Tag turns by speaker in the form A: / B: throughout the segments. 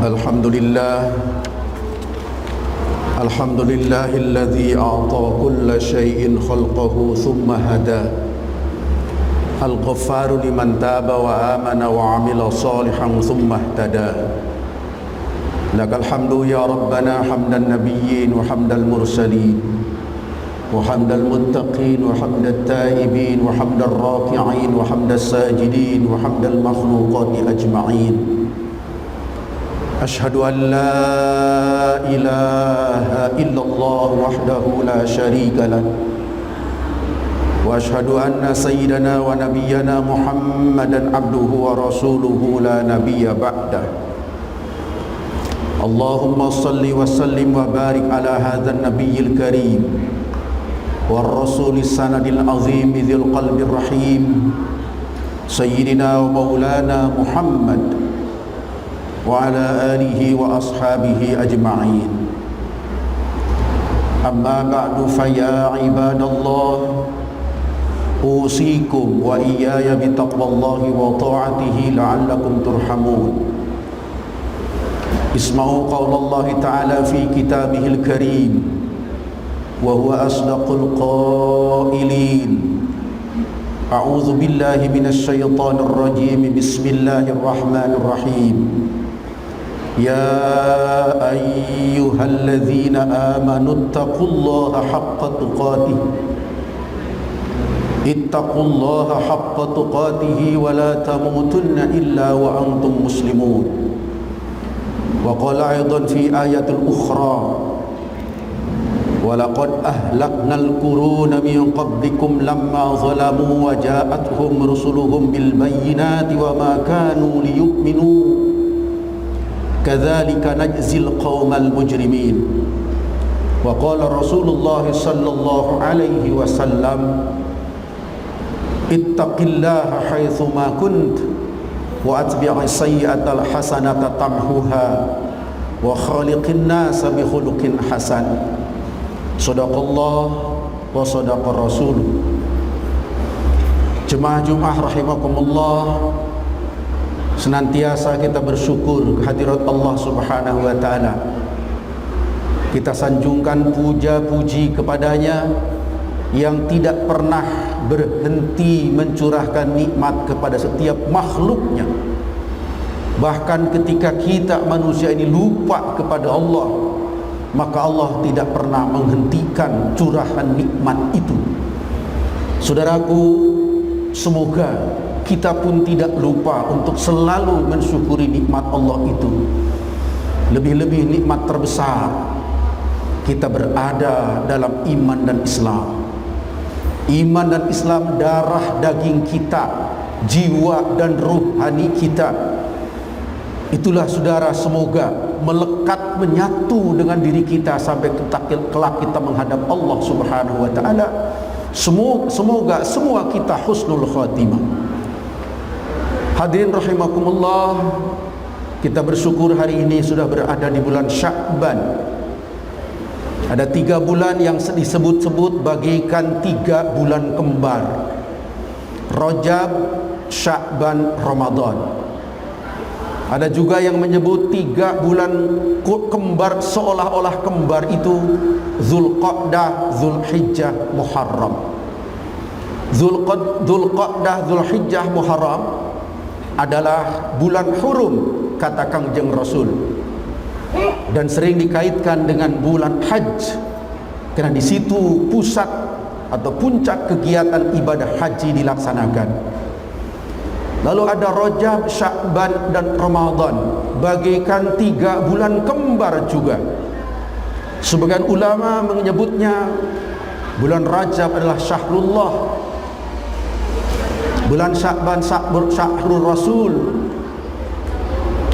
A: Alhamdulillah, Alhamdulillahilladzi a'ta kulla syai'in khalqahu thumma hada. Al-Ghaffaru liman taba wa amana wa amila salihan thumma ihtada. Lakal hamdu ya Rabbana hamdan nabiyyin wa hamdal mursalin wa hamdal muttaqin wa hamdat taibin wa hamdal raki'in wa hamdas sajidin wa hamdal makhluqati ajma'in. Ashhadu an la ilaha illallah wahdahu la syarika lah wa ashhadu anna sayyidana wa nabiyyana Muhammadan abduhu wa rasuluhu la nabiyya ba'dah. Allahumma salli wa sallim wa barik ala hadzal nabiyyil karim war rasulis sanadil azim dzil qalbir rahim sayyidina wa maulana Muhammad wa ala alihi wa ashabihi ajma'in. Amma ba'du, fa ya ibadallah, usikum wa iyaya bitaqwallahi wa ta'atihi la'allakum turhamun. Isma'u qawlallahi ta'ala fi kitabihil karim wa huwa asdaqul qailin. A'udzu billahi minasy syaithanir rajim. Bismillahirrahmanirrahim. Ya ayyuhalladzina amanu ittaqullaha haqqa tuqatih. Ittaqullaha haqqa tuqatih wa la tamutunna illa wa antum muslimun. Wa qala aidan fi ayatil ukhra, wa laqad ahlaknal quruna min qablikum lamma zalamu wa ja'atuhum rusuluhum bil bayyinati wa ma kanu liyu'minu kadzalika najzil qaumal mujrimin. Wa qala Rasulullah sallallahu alaihi wasallam, ittaqillaha haitsu ma kunt wa atbi'is sayyi'atal hasanata tamhuha wa khaliqin nasa bi khuluqin hasan. Shadaqallah wa shadaqar rasul. Jemaah Jumat rahimakumullah, senantiasa kita bersyukur kehadirat Allah Subhanahu wa taala. Kita sanjungkan puja-puji kepadanya yang tidak pernah berhenti mencurahkan nikmat kepada setiap makhluknya. Bahkan ketika kita manusia ini lupa kepada Allah, maka Allah tidak pernah menghentikan curahan nikmat itu. Saudaraku, semoga kita pun tidak lupa untuk selalu mensyukuri nikmat Allah itu. Lebih-lebih nikmat terbesar, kita berada dalam iman dan Islam. Iman dan Islam darah daging kita, jiwa dan ruhani kita. Itulah saudara, semoga melekat menyatu dengan diri kita sampai kelak kita menghadap Allah Subhanahu wa taala. Semoga semua kita husnul khatimah. Hadirin rahimakumullah, kita bersyukur hari ini sudah berada di bulan Sya'ban. Ada 3 bulan yang disebut-sebut bagaikan 3 bulan kembar: Rajab, Sya'ban, Ramadan. Ada juga yang menyebut 3 bulan kembar seolah-olah kembar itu Zulqa'dah, Zulhijjah, Muharram. Zulqa'dah, Zulhijjah, Muharram adalah bulan hurum, kata Kangjeng Rasul, dan sering dikaitkan dengan bulan Hajj karena di situ pusat atau puncak kegiatan ibadah haji dilaksanakan. Lalu ada Rajab, Sya'ban dan Ramadan, bagaikan 3 bulan kembar juga. Sebagian ulama menyebutnya bulan Rajab adalah Syahrullah, bulan Sya'ban Syahrul Rasul,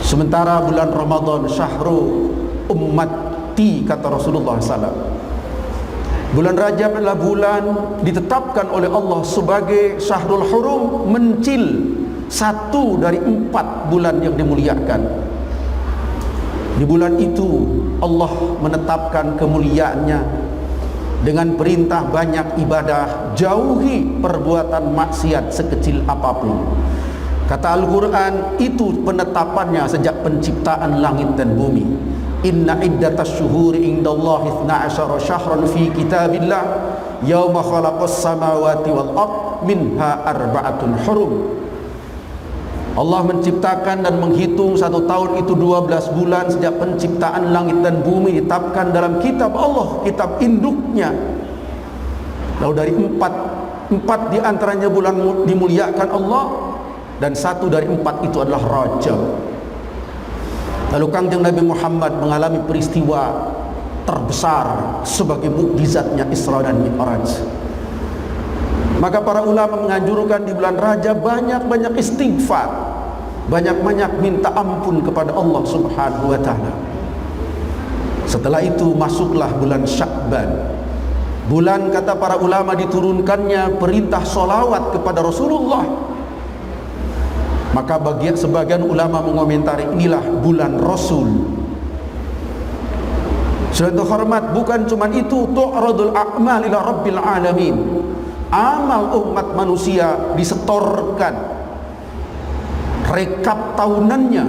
A: sementara bulan Ramadan Syahrul Ummati, kata Rasulullah SAW. Bulan Rajab adalah bulan ditetapkan oleh Allah sebagai Syahrul Hurum, mencil, 1 dari 4 bulan yang dimuliakan. Di bulan itu Allah menetapkan kemuliaannya dengan perintah banyak ibadah, jauhi perbuatan maksiat sekecil apapun. Kata Al-Quran, itu penetapannya sejak penciptaan langit dan bumi. Inna iddatas syuhuri indallahi 12 syahran fi kitabillah yauma khalaqas samawati wal ard minha arba'atun hurum. Allah menciptakan dan menghitung satu tahun itu 12 bulan sejak penciptaan langit dan bumi, ditetapkan dalam kitab Allah, kitab induknya. Lalu dari empat di antaranya bulan dimuliakan Allah, dan satu dari 4 itu adalah Rajab. Lalu Kangjeng Nabi Muhammad mengalami peristiwa terbesar sebagai mukjizatnya Isra dan Mi'raj. Maka para ulama menganjurkan di bulan Rajab banyak-banyak istighfar, banyak-banyak minta ampun kepada Allah Subhanahu wa taala. Setelah itu masuklah bulan Sya'ban. Bulan, kata para ulama, diturunkannya perintah sholawat kepada Rasulullah. Maka sebagian ulama mengomentari, inilah bulan Rasul. Sudah hormat, bukan cuma itu, tu'radul a'mal ila rabbil alamin. Amal umat manusia disetorkan, rekap tahunannya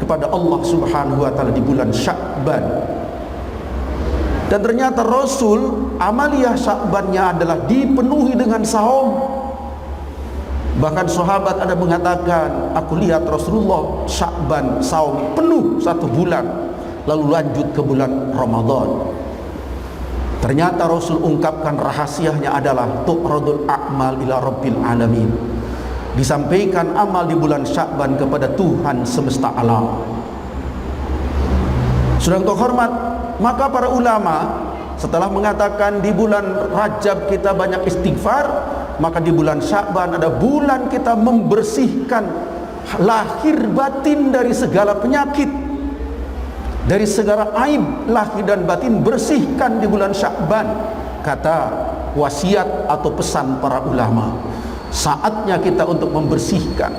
A: kepada Allah Subhanahu wa taala di bulan Sya'ban. Dan ternyata Rasul, amaliyah Sya'bannya adalah dipenuhi dengan saum. Bahkan sahabat ada mengatakan, aku lihat Rasulullah Sya'ban saum penuh 1 bulan, lalu lanjut ke bulan Ramadan. Ternyata Rasul ungkapkan rahasianya adalah tu'radul a'mal ila rabbil alamin. Disampaikan amal di bulan Sya'ban kepada Tuhan semesta alam. Sudah untuk hormat, maka para ulama setelah mengatakan di bulan Rajab kita banyak istighfar, maka di bulan Sya'ban ada bulan kita membersihkan lahir batin dari segala penyakit, dari segala aib lahir dan batin, bersihkan di bulan Sya'ban. Kata wasiat atau pesan para ulama, saatnya kita untuk membersihkan,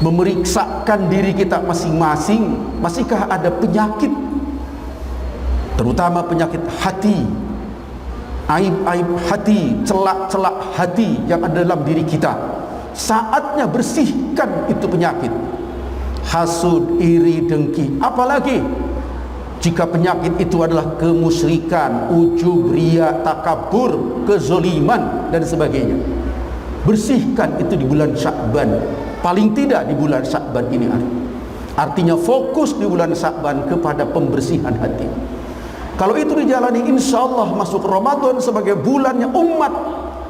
A: memeriksakan diri kita masing-masing. Masihkah ada penyakit, terutama penyakit hati, aib-aib hati, celak-celak hati yang ada dalam diri kita? Saatnya bersihkan itu penyakit. Hasud, iri, dengki, apalagi jika penyakit itu adalah kemusyrikan, ujub, riya, takabur, kezoliman dan sebagainya. Bersihkan itu di bulan Sya'ban, paling tidak di bulan Sya'ban ini. Artinya fokus di bulan Sya'ban kepada pembersihan hati. Kalau itu dijalani, insya Allah masuk Ramadan sebagai bulannya umat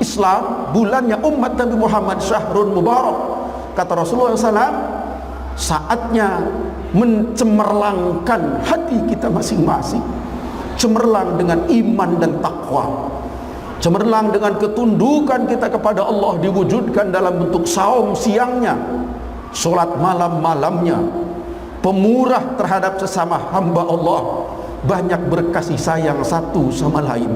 A: Islam, bulannya umat Nabi Muhammad, syahrun mubarak. Kata Rasulullah SAW, saatnya mencemerlangkan hati kita masing-masing, cemerlang dengan iman dan takwa, cemerlang dengan ketundukan kita kepada Allah, diwujudkan dalam bentuk saum siangnya, sholat malam-malamnya, pemurah terhadap sesama hamba Allah, banyak berkasih sayang satu sama lain.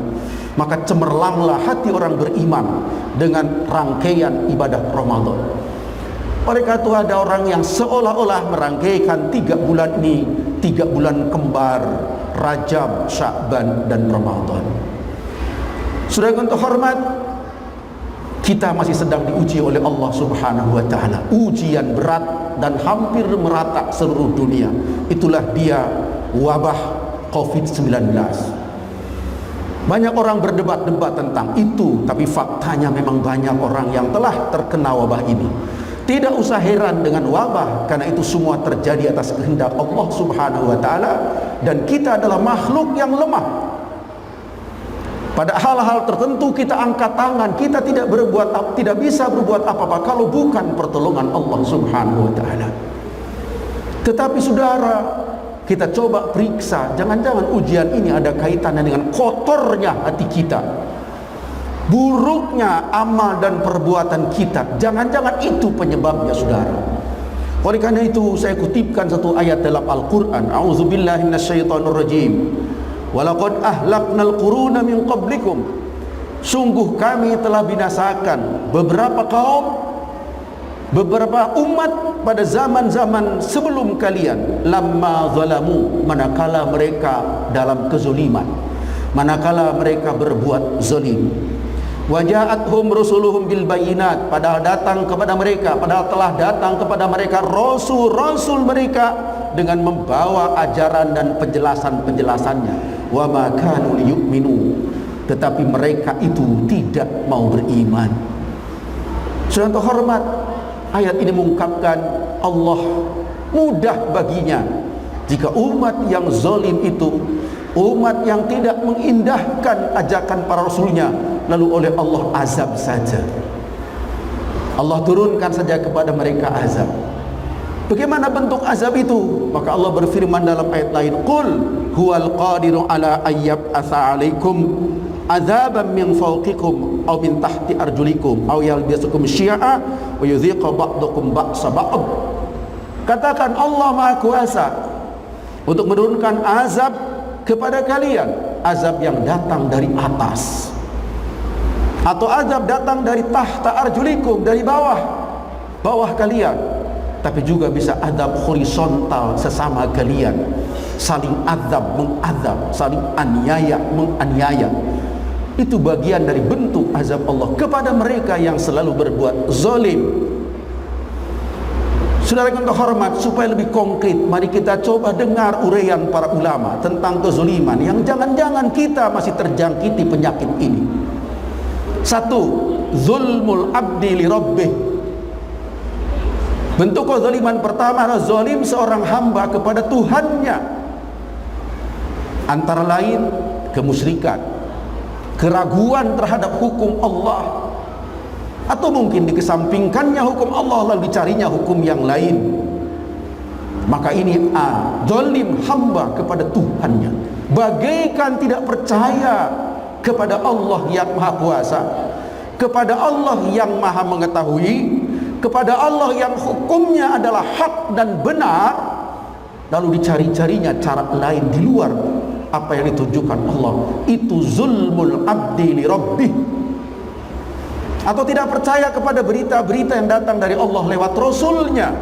A: Maka cemerlanglah hati orang beriman dengan rangkaian ibadah Ramadan. Oleh karena itu ada orang yang seolah-olah merangkaikan 3 bulan ini, 3 bulan kembar, Rajab, Sya'ban dan Ramadan. Sudah untuk hormat, kita masih sedang diuji oleh Allah Subhanahu wa taala, ujian berat dan hampir merata seluruh dunia. Itulah dia wabah COVID-19. Banyak orang berdebat-debat tentang itu, tapi faktanya memang banyak orang yang telah terkena wabah ini. Tidak usah heran dengan wabah, karena itu semua terjadi atas kehendak Allah Subhanahu wa taala, dan kita adalah makhluk yang lemah. Pada hal-hal tertentu kita angkat tangan, kita tidak bisa berbuat apa-apa kalau bukan pertolongan Allah Subhanahu wa taala. Tetapi saudara, kita coba periksa, jangan-jangan ujian ini ada kaitannya dengan kotornya hati kita, buruknya amal dan perbuatan kita. Jangan-jangan itu penyebabnya, saudara. Oleh karena itu saya kutipkan satu ayat dalam Al-Quran, a'udzubillahi minasyaitonirrajim, walaqad ahlaknal quruna min qablikum, sungguh kami telah binasakan beberapa kaum, beberapa umat pada zaman-zaman sebelum kalian, lamma zalamu, manakala mereka dalam kezoliman, manakala mereka berbuat zalim. Waja'athum rusuluhum bil bayinat, padahal telah datang kepada mereka rasul-rasul mereka dengan membawa ajaran dan penjelasan-penjelasannya. Wa ma kanu liyu'minu, tetapi mereka itu tidak mau beriman. Saudara terhormat, ayat ini mengungkapkan Allah mudah baginya jika umat yang zalim itu, umat yang tidak mengindahkan ajakan para rasulnya, lalu oleh Allah azab saja. Allah turunkan saja kepada mereka azab. Bagaimana bentuk azab itu? Maka Allah berfirman dalam ayat lain, qul huwal qadiru ala ayyab asa alaikum azaban min fawqikum aw min tahti arjulikum aw yalbisukum syi'a wa yudhiqa ba'dukum ba'sa ba'd. Katakan Allah Maha Kuasa untuk menurunkan azab kepada kalian, azab yang datang dari atas, atau azab datang dari tahta arjulikum, dari bawah kalian, tapi juga bisa azab horizontal sesama kalian, saling azab mengazab, saling aniaya menganiaya. Itu bagian dari bentuk azab Allah kepada mereka yang selalu berbuat zalim. Saudara yang terhormat, supaya lebih konkret, mari kita coba dengar uraian para ulama tentang kezaliman yang jangan-jangan kita masih terjangkiti penyakit ini. Satu, zulmul abdi li rabbih. Bentuk kezaliman pertama adalah zalim seorang hamba kepada Tuhannya, antara lain kemusyrikan, keraguan terhadap hukum Allah, atau mungkin dikesampingkannya hukum Allah lalu dicarinya hukum yang lain. Maka ini zalim hamba kepada Tuhannya, bagaikan tidak percaya kepada Allah yang Maha Kuasa, kepada Allah yang Maha Mengetahui, kepada Allah yang hukumnya adalah hak dan benar, lalu dicari-carinya cara lain di luar apa yang ditunjukkan Allah. Itu zulmul abdi li rabbih. Atau tidak percaya kepada berita-berita yang datang dari Allah lewat Rasulnya.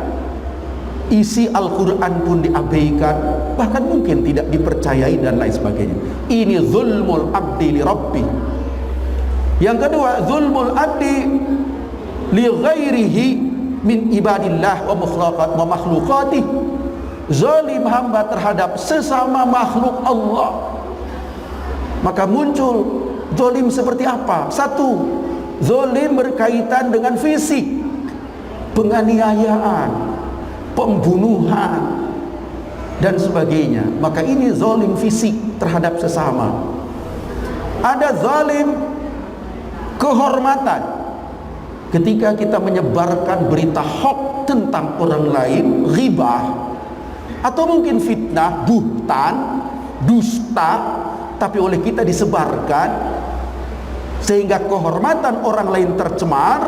A: Isi Al-Quran pun diabaikan, bahkan mungkin tidak dipercayai dan lain sebagainya. Ini zulmul abdi li rabbi. Yang kedua, zulmul abdi li ghairihi min ibadillah wa makhlukatih. Zalim hamba terhadap sesama makhluk Allah. Maka muncul zalim seperti apa? Satu, zalim berkaitan dengan fisik, penganiayaan, pembunuhan dan sebagainya. Maka ini zalim fisik terhadap sesama. Ada zalim kehormatan, ketika kita menyebarkan berita hoax tentang orang lain, ghibah, atau mungkin fitnah, buhtan, dusta, tapi oleh kita disebarkan sehingga kehormatan orang lain tercemar,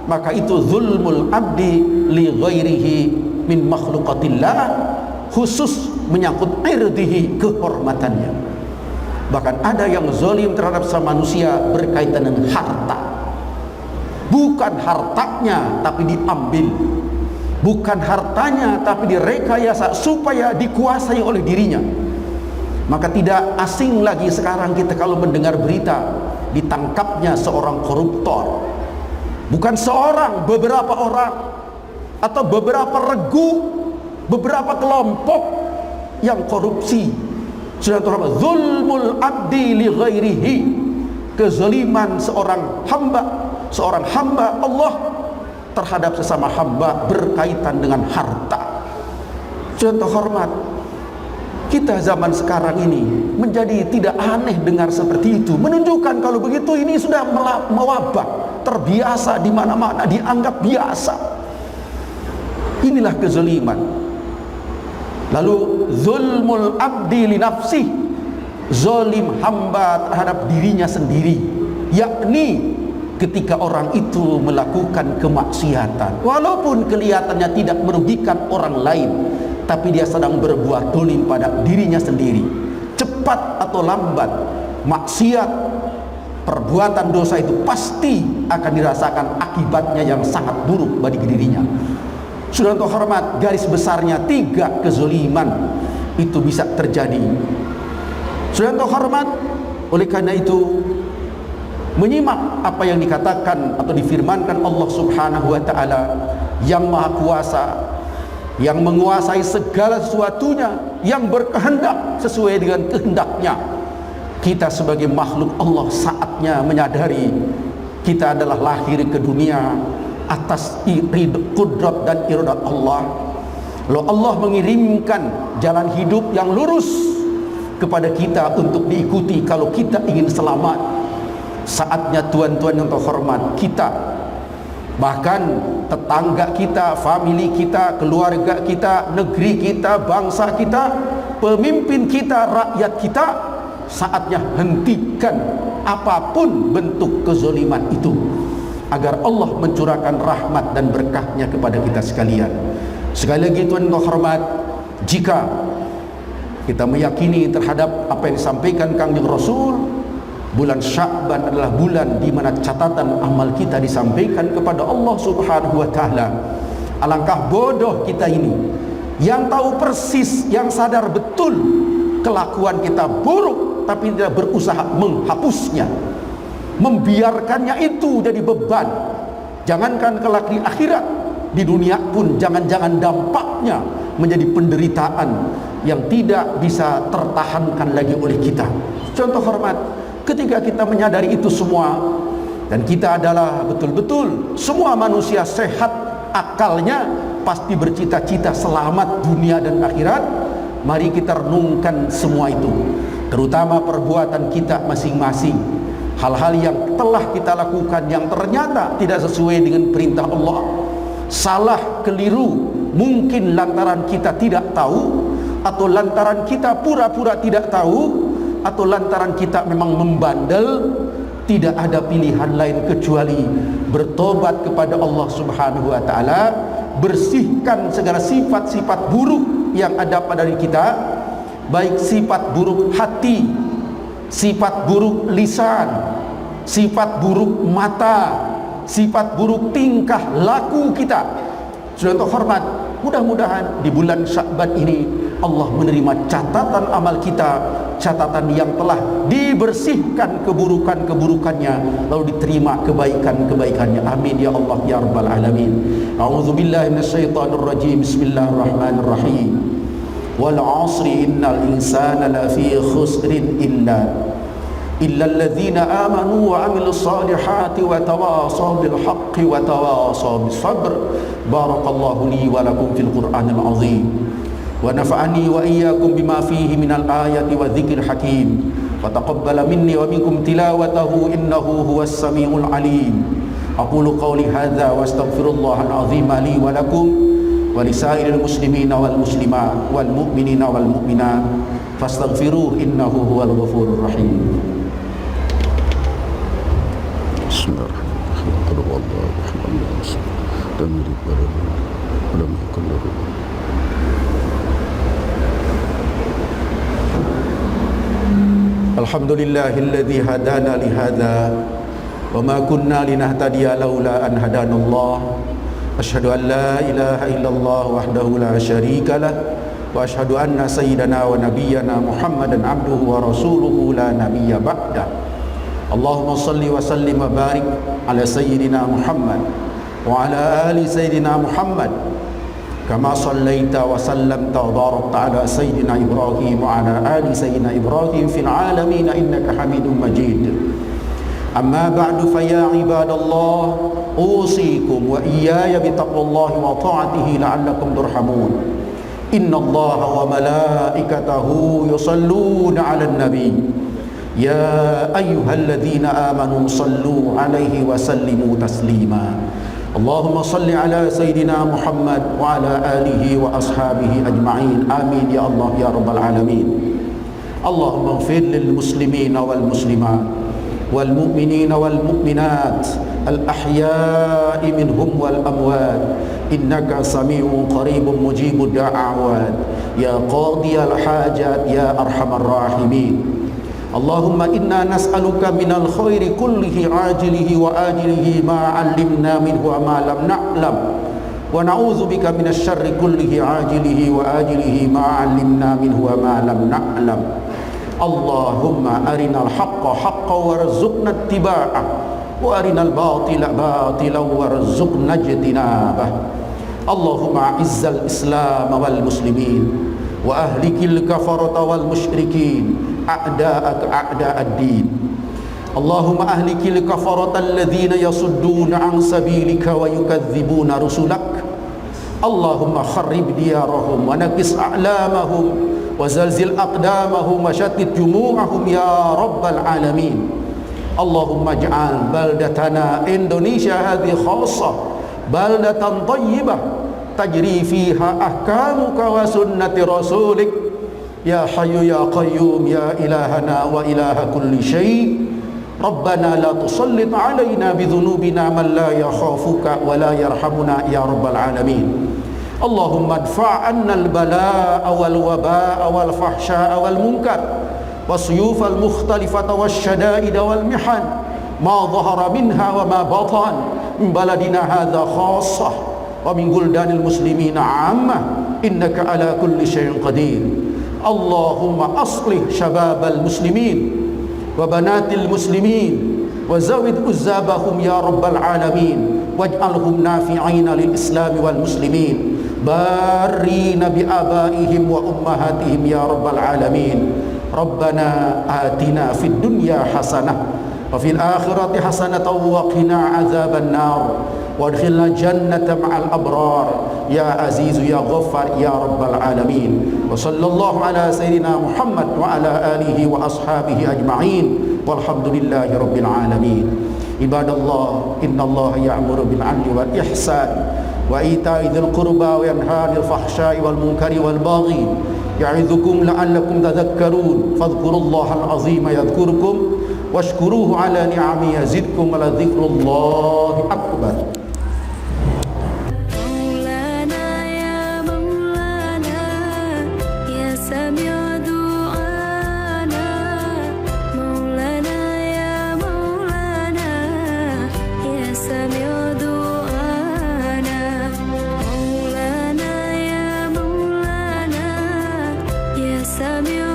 A: maka itu zulmul abdi li ghairihi min makhluqatillah, khusus menyangkut irdihi, kehormatannya. Bahkan ada yang zalim terhadap sama manusia berkaitan dengan harta. Bukan hartanya tapi diambil, bukan hartanya tapi direkayasa supaya dikuasai oleh dirinya. Maka tidak asing lagi sekarang kita kalau mendengar berita ditangkapnya seorang koruptor. Bukan seorang, beberapa orang, atau beberapa regu, beberapa kelompok yang korupsi. Sudah terhormat, zulmul abdi li ghairihi, kezaliman seorang hamba Allah terhadap sesama hamba berkaitan dengan harta. Sudah terhormat, kita zaman sekarang ini menjadi tidak aneh dengar seperti itu, menunjukkan kalau begitu ini sudah mewabah, terbiasa di mana-mana, dianggap biasa. Inilah kezaliman. Lalu zulmul abdi li nafsih, zalim hamba terhadap dirinya sendiri, yakni ketika orang itu melakukan kemaksiatan, walaupun kelihatannya tidak merugikan orang lain, tapi dia sedang berbuat zalim pada dirinya sendiri. Cepat atau lambat, maksiat, perbuatan dosa itu pasti akan dirasakan akibatnya yang sangat buruk bagi dirinya. Sudah terhormat, garis besarnya 3 kezaliman itu bisa terjadi. Sudah terhormat, oleh karena itu menyimak apa yang dikatakan atau difirmankan Allah Subhanahu wa taala yang Maha Kuasa, yang menguasai segala sesuatunya, yang berkehendak sesuai dengan kehendaknya. Kita sebagai makhluk Allah saatnya menyadari kita adalah lahir ke dunia atas kudrat dan iradat Allah. Lalu Allah mengirimkan jalan hidup yang lurus kepada kita untuk diikuti kalau kita ingin selamat. Saatnya tuan-tuan yang terhormat, kita, bahkan tetangga kita, famili kita, keluarga kita, negeri kita, bangsa kita, pemimpin kita, rakyat kita, saatnya hentikan apapun bentuk kezaliman itu, agar Allah mencurahkan rahmat dan berkahnya kepada kita sekalian. Sekali lagi tuan terhormat, jika kita meyakini terhadap apa yang disampaikan Kangjeng Rasul, bulan Sya'ban adalah bulan di mana catatan amal kita disampaikan kepada Allah Subhanahu wa taala. Alangkah bodoh kita ini yang tahu persis, yang sadar betul kelakuan kita buruk, tapi tidak berusaha menghapusnya, membiarkannya itu jadi beban. Jangankan kelak di akhirat, di dunia pun jangan-jangan dampaknya menjadi penderitaan yang tidak bisa tertahankan lagi oleh kita. Contoh hormat, ketika kita menyadari itu semua, dan kita adalah betul-betul semua manusia sehat akalnya, pasti bercita-cita selamat dunia dan akhirat, mari kita renungkan semua itu, terutama perbuatan kita masing-masing. Hal-hal yang telah kita lakukan yang ternyata tidak sesuai dengan perintah Allah, salah, keliru, mungkin lantaran kita tidak tahu, atau lantaran kita pura-pura tidak tahu, atau lantaran kita memang membandel. Tidak ada pilihan lain kecuali bertobat kepada Allah Subhanahu wa taala, bersihkan segala sifat-sifat buruk yang ada pada diri kita, baik sifat buruk hati, sifat buruk lisan, sifat buruk mata, sifat buruk tingkah laku kita. Sudah terhormat, mudah-mudahan di bulan Sya'ban ini Allah menerima catatan amal kita, catatan yang telah dibersihkan keburukan-keburukannya, lalu diterima kebaikan-kebaikannya. Amin ya Allah ya rabbal alamin. A'udzubillahi minasyaitonir rajim. Bismillahirrahmanirrahim. Wal 'asri innal insana lafi khusrin illa alladzina amanu wa 'amilus solihati wa tawasaw bil haqqi wa tawasaw bis sabr. Barakallahu li wa lakum fil Qur'anil 'azim. Wa nafa'ani wa iyyakum bima fihi minal ayati wa dzikril hakim. Wa taqabbala minni wa minkum tilawatahu innahu huwas samiul alim. Aqulu qawli hadza wa astaghfirullahal 'azim li wa lakum wa lisairil muslimina wal muslimat wal mu'minina wal mu'minat fastaghfiruhu innahu huwal ghafurur rahim. Bismillahirrahmanirrahim. Qul huwallahu ahad. Lam yalid wa lam yakul lahu. Alhamdulillahilladzi hadana li hadza wa ma kunna linahtadiya laula an hadanallah. Asyhadu an la ilaha illallah wahdahu la syarika lah wa asyhadu anna sayyidana wa nabiyyana Muhammadan abduhu wa rasuluhu la nabiyya ba'da. Allahumma salli wa sallim wa barik ala sayyidina Muhammad wa ala ali sayyidina Muhammad kama sallaita wa sallamta wa barakta ala sayyidina Ibrahim wa ala ali sayyidina Ibrahim fil alamin innaka Hamidum Majid. Amma ba'du, fa ya ibadallah, usikum wa iyaya bi taqwallahi wa ta'atihi la'allakum turhamun. Innallaha wa malaikatahu yusalluna 'alan nabi. Ya ayyuhalladzina amanu sallu 'alaihi wa sallimu taslima. Allahumma salli ala Sayyidina Muhammad wa ala alihi wa ashabihi ajma'in. Amin ya Allah ya rabbal alamin. Allahumma ighfir lil muslimina wal muslimat wal mu'minina wal mu'minat al ahya'i minhum wal amwat innaka sami'un qaribun mujibud da'awat ya qadiyal hajat ya arhamar rahimin. Allahumma inna nas'aluka minal khairi kullihi ajilihi wa ajilihi ma 'allimna minhu wa ma lam na'lam wa na'udzubika minasy syarri kullihi ajilihi wa ajilihi ma 'allimna minhu wa ma lam na'lam. Allahumma arinal haqqa haqqan warzuqna ittiba'ah wa arinal batila batilan warzuqna ijtinabah. Allahumma izzal islam wal muslimin wa ahlikil kafarata wal musyrikin a'da'aka a'da'ad din. Allahumma ahlikil kafarata alladhina yasudduna an sabilika wa yukadzibuna rusulak. Allahumma kharrib diyarahum wa nakis a'lamahum wa zalzil aqdamahum wa shattit jumu'ahum ya rabbal alamin. Allahumma ij'al baldatana Indonesia hadhihi khassah baldatan tayyibah tajri fiha ahkamuka wa sunnati rasulik ya hayyu ya qayyum ya ilahana wa ilaha kulli syai'. Rabbana la tusallit alaina bidhunubina man la yakhafuka wa la yarhamuna ya rabbal alamin. Allahumma adfa' anna al-balaa'a wal wabaa'a wal fahshaa'a wal munkar wasyuf al-mukhtalifata wasyada'ida wal mihan ma dhahara minha wa ma batan min baladina hadha khassah wa min buldanil muslimina 'ammah innaka ala kulli syai'in qadir. Allahumma aslih syababal muslimin wa banatil muslimin wa zawid uzzabahum ya rabbal alamin waj'alhum nafi'ina lil islami wal muslimin barina bi abaihim wa ummahatihim ya rabbal alamin. Rabbana atina fid dunya hasanah wa fil akhirati hasanatan wa qina adzaban nar wa adkhilna jannata ma'al abrar ya azizu ya ghaffar ya rabbal alamin. Wa sallallahu ala sayyidina Muhammad wa ala alihi wa ashabihi ajma'in walhamdulillahi rabbil alamin. Ibadallah, innallaha ya'muru bil 'adli wal ihsan wa ita'i dzil qurba wa yanha 'anil fahsya'i wal munkari wal baghi ya'idzukum la'allakum tadhakkarun fadhkurullahal 'azima yadhkurkum washkuruhu 'ala ni'amihi yazidkum wa la dzikrullahi akbar.
B: Samir